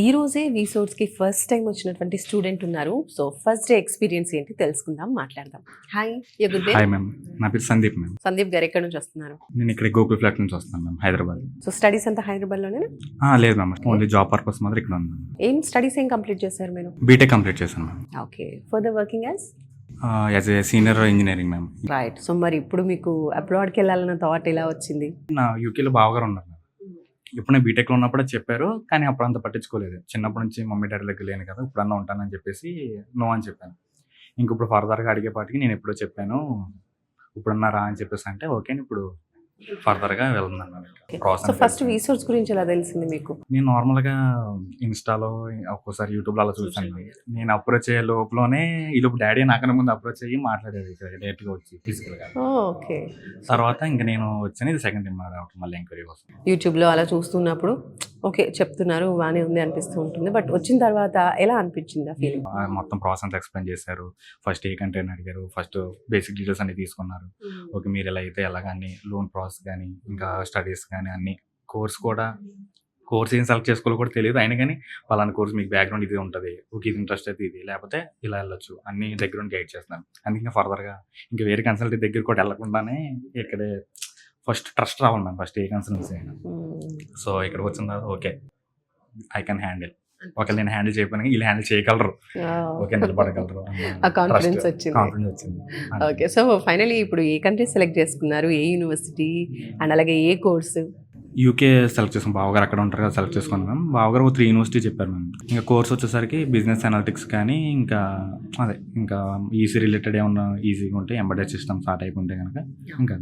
ఈ రోజే వీసోర్స్‌కి first time వచ్చినటువంటి స్టూడెంట్ ఉన్నారు. సో, ఫస్ట్ డే ఎక్స్‌పీరియన్స్ ఏంటి తెలుసుకుందాం, మాట్లాడదాం. Hi! Your good day. Hi ma'am, నా పేరు సందీప్ మ్యామ్. సందీప్ గారు ఎక్కడి నుంచి వస్తున్నారు? నేను ఇక్కడ గోకుల్ ఫ్లాట్ నుంచి వస్తున్నాను మ్యామ్, హైదరాబాద్. సో, స్టడీస్ అంతా హైదరాబాద్‌లోనేనా? లేదు మ్యామ్, ఓన్లీ జాబ్ పర్పస్ మాత్రం ఇక్కడ ఉన్నాను. ఏం స్టడీస్ కంప్లీట్ చేశారు మీరు? బీటెక్ కంప్లీట్ చేశాను ma'am. Okay. Further working as? As a senior engineering ma'am. Right. So, మరి ఇప్పుడు మీకు అబ్రాడ్‌కి వెళ్ళాలన్న థాట్ ఎలా వచ్చింది? నా యూకేలో బావగారు ఉన్నారు మ్యామ్. ఇప్పుడు నేను బీటెక్లో ఉన్నప్పుడే చెప్పారు, కానీ అప్పుడు అంత పట్టించుకోలేదు. చిన్నప్పటి నుంచి మమ్మీ డాడీ దగ్గర లేను కదా, ఇప్పుడన్నా ఉంటానని చెప్పేసి నో అని చెప్పాను. ఇంక ఇప్పుడు ఫర్దర్గా అడిగేపాటికి నేను ఎప్పుడో చెప్పాను, ఇప్పుడన్నా రా అని చెప్పేసి అంటే ఓకే అని ఇప్పుడు ఫర్దర్గా వెళ్తున్నాను మ్యామ్. సో, ప్రాసెస్ ఫస్ట్ వీసోర్స్ గురించి ఎలా తెలిసింది మీకు? నేను నార్మల్గా ఇన్స్టాలో ఒక్కోసారి యూట్యూబ్లో అలా చూసాను. నేను అప్రోచ్ అయ్యే లోపలనే ఈలోపు డాడీ నాకన్నా ముందు అప్రోచ్ అయ్యి మాట్లాడేది ఇక్కడ డైరెక్ట్గా వచ్చి ఫిజికల్గా. ఓకే. తర్వాత ఇంకా నేను వచ్చాను, ఇది సెకండ్ టైం రావటం మళ్ళీ ఎంక్వైరీ కోసం. యూట్యూబ్‌లో అలా చూస్తున్నప్పుడు ఓకే చెప్తున్నారు, బాగానే ఉంది అనిపిస్తూ ఉంటుంది. బట్ వచ్చిన తర్వాత ఎలా అనిపించింది ఆ ఫీలింగ్? మొత్తం ప్రాసెస్ అంతా ఎక్స్ప్లెయిన్ చేశారు. ఫస్ట్ ఏ కంటెంట్ అడిగారు, ఫస్ట్ బేసిక్ డీటెయిల్స్ అన్ని తీసుకున్నారు. ఓకే, మీరు ఎలా అయితే ఎలాగని లోన్ ప్రాసెస్ కానీ ఇంకా స్టడీస్ కానీ అన్ని కోర్స్ ఏం సెలెక్ట్ చేసుకోవాలో కూడా తెలియదు. అయినా కానీ వాళ్ళని కోర్స్ మీకు బ్యాక్గ్రౌండ్ ఇది ఉంటుంది, ఓకే ఇది ఇంట్రెస్ట్ అయితే ఇది, లేకపోతే ఇలా వెళ్ళొచ్చు అన్ని దగ్గర గైడ్ చేస్తాను. అందుకే ఫర్దర్గా ఇంకా వేరే కన్సల్టెంట్ దగ్గర కూడా వెళ్ళకుండానే ఇక్కడే ఫస్ట్ ట్రస్ట్ రావాలి మ్యామ్, ఫస్ట్ ఏ కన్సల్టెన్సీ అయినా. సో ఇక్కడికి వచ్చిన తర్వాత ఓకే ఐ కెన్ హ్యాండిల్, ఒకవేళ నేను హ్యాండిల్ చేయకపోయినా వీళ్ళు హ్యాండిల్ చేయగలరు, ఓకే నిలబడగలరు, ఆ కాన్ఫిడెన్స్ వచ్చింది. ఓకే. సో ఫైనలీ ఇప్పుడు ఏ కంట్రీ సెలెక్ట్ చేసుకున్నారు, ఏ యూనివర్సిటీ అండ్ అలాగే ఏ కోర్సు? యూకే సెలెక్ట్ చేసుకున్నాం, బావగారు అక్కడ ఉంటారు కదా, సెలెక్ట్ చేసుకున్నాం మ్యామ్. బావగారు 3 యూనివర్సిటీ చెప్పారు మ్యామ్. ఇంకా కోర్స్ వచ్చేసరికి బిజినెస్ అనలిటిక్స్ కానీ ఇంకా ఈసీ రిలేటెడ్ ఏమన్నా ఈజీగా ఉంటే ఎంబెడెడ్ సిస్టమ్స్ ఆ టైప్ ఉంటే కనుక ఇంకా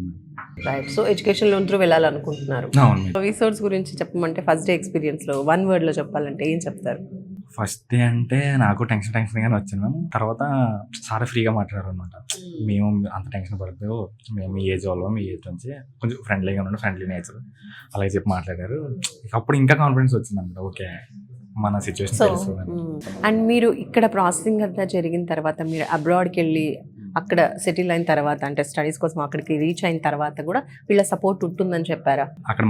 right. So education loan through వెళ్ళాలనుకుంటున్నారు. అవును మ్యామ్. రీసోర్స్ గురించి చెప్పమంటే ఫస్ట్ డే ఎక్స్పీరియన్స్లో 1 wordలో చెప్పాలంటే ఏం చెప్తారు? ఫస్ట్ డే అంటే నాకు టెన్షన్గానే వచ్చింది మ్యామ్. తర్వాత సార్ ఫ్రీగా మాట్లాడారు అనమాట. మేము అంత టెన్షన్ పడద్దు, మేము మీ ఏజ్ వాళ్ళం, మీ ఏజ్ నుంచి కొంచెం ఫ్రెండ్లీగా ఉండండి, ఫ్రెండ్లీ నేచర్ అలాగే చెప్పి మాట్లాడారు. అప్పుడు ఇంకా కాన్ఫిడెన్స్ వచ్చింది అనమాట. ఓకే మన సిచ్యువేషన్ తెలుసు. అండ్ మీరు ఇక్కడ ప్రాసెసింగ్ అంతా జరిగిన తర్వాత మీరు అబ్రాడ్కి వెళ్ళి అక్కడ సెటిల్ అయిన తర్వాత అంటే స్టడీస్ కోసం అక్కడికి రీచ్ అయిన తర్వాత కూడా వీళ్ళ సపోర్ట్ ఉంటుందని చెప్పారా? అక్కడ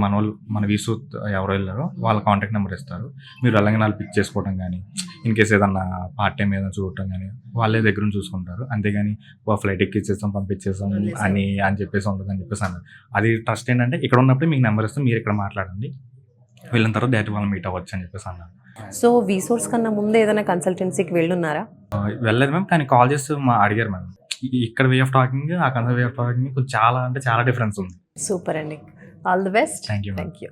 మన వీసూత్ ఎవరు వెళ్ళారో వాళ్ళ కాంటాక్ట్ నెంబర్ ఇస్తారు. మీరు వెళ్ళగానే వాళ్ళు పిక్ చేసుకోవడం కానీ, ఇన్ కేస్ ఏదన్నా పార్ట్ టైం ఏదైనా చూడటం కానీ వాళ్ళే దగ్గర చూసుకుంటారు. అంతేగాని ఫ్లైట్ ఎక్కిచ్చేస్తాం పంపించేస్తాం అని చెప్పేసి ఉంటుంది అని చెప్పేసి అన్నారు. అది ట్రస్ట్ ఏంటంటే ఇక్కడ ఉన్నప్పుడు మీకు నెంబర్ ఇస్తే మీరు ఇక్కడ మాట్లాడండి, వెళ్ళిన తర్వాత డైరెక్ట్ వాళ్ళు మీట్ అవ్వచ్చు అని చెప్పేసి అన్నారు. సో వీసోర్స్ కన్నా ముందే ఏదైనా కన్సల్టెన్సీకి వెళ్ళున్నారా? వెళ్ళలేదు మ్యామ్, కానీ కాల్ చేసి అడిగారు మ్యామ్. ఇక్కడ వే ఆఫ్ టాకింగ్ ఆ కన్సల్ వే ఆఫ్ టాకింగ్ చాలా అంటే చాలా డిఫరెన్స్ ఉంది. సూపర్ అండి. All the best. Thank you. Thank you.